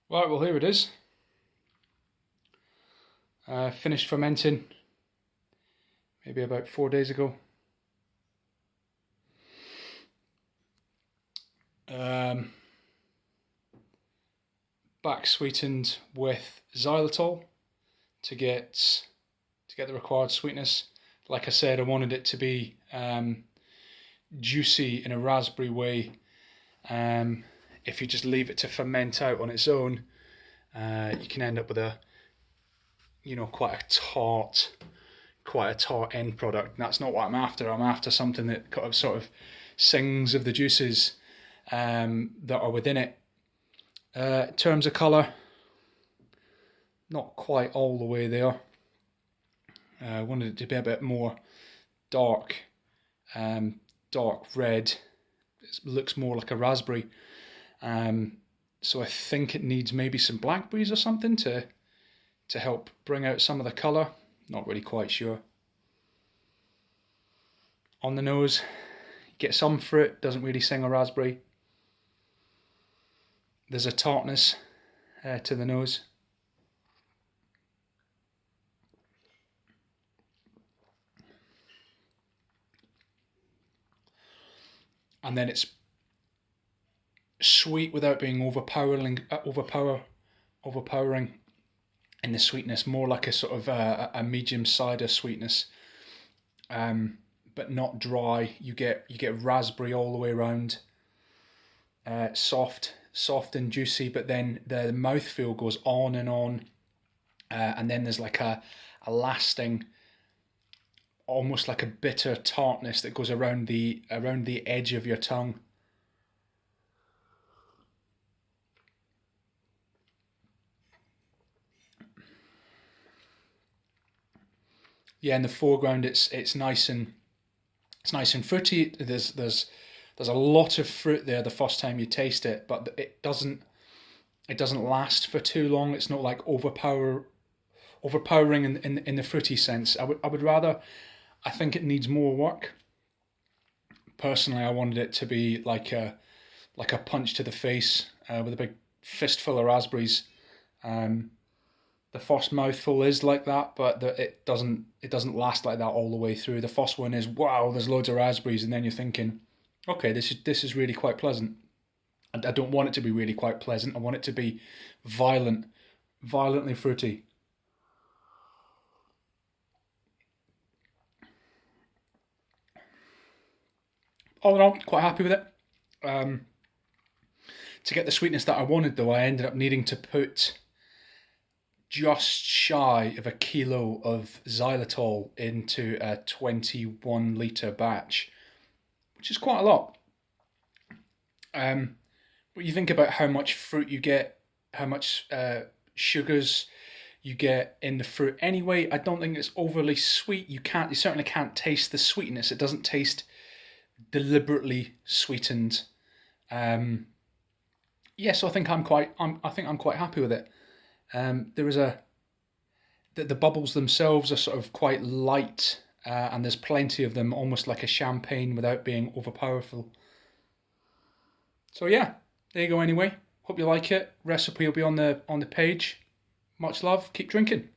Right, well, here it is. Finished fermenting maybe about 4 days ago. Back sweetened with xylitol to get the required sweetness. Like I said, I wanted it to be juicy in a raspberry way. If you just leave it to ferment out on its own, you can end up with quite a tart end product. And that's not what I'm after. I'm after something that kind of sort of sings of the juices that are within it. In terms of colour, not quite all the way there. I wanted it to be a bit more dark, dark red. It looks more like a raspberry. So I think it needs maybe some blackberries or something to help bring out some of the colour. Not really quite sure. On the nose, you get some fruit, doesn't really sing a raspberry. There's a tartness to the nose. And then it's sweet without being overpowering in the sweetness, more like a sort of a medium cider sweetness, but not dry. You get raspberry all the way around. Soft and juicy, but then the mouthfeel goes on, and then there's like a lasting, almost like a bitter tartness that goes around the edge of your tongue. Yeah, in the foreground it's nice and fruity. There's a lot of fruit there the first time you taste it, but it doesn't last for too long. It's not like overpowering in the fruity sense. I would rather. I think it needs more work. Personally, I wanted it to be like a punch to the face with a big fistful of raspberries. The first mouthful is like that, but it doesn't last like that all the way through. The first one is, wow, there's loads of raspberries, and then you're thinking, okay, this is really quite pleasant. And I don't want it to be really quite pleasant. I want it to be violently fruity. All in all, quite happy with it. To get the sweetness that I wanted, though, I ended up needing to put just shy of 1 kilo of xylitol into a 21 litre batch, which is quite a lot. But you think about how much fruit you get, how much sugars you get in the fruit anyway. I don't think it's overly sweet. You certainly can't taste the sweetness. It doesn't taste deliberately sweetened. So I think I'm quite happy with it. There is the bubbles themselves are sort of quite light, and there's plenty of them, almost like a champagne without being overpowerful. So yeah, there you go anyway. Hope you like it. Recipe will be on the page. Much love. Keep drinking.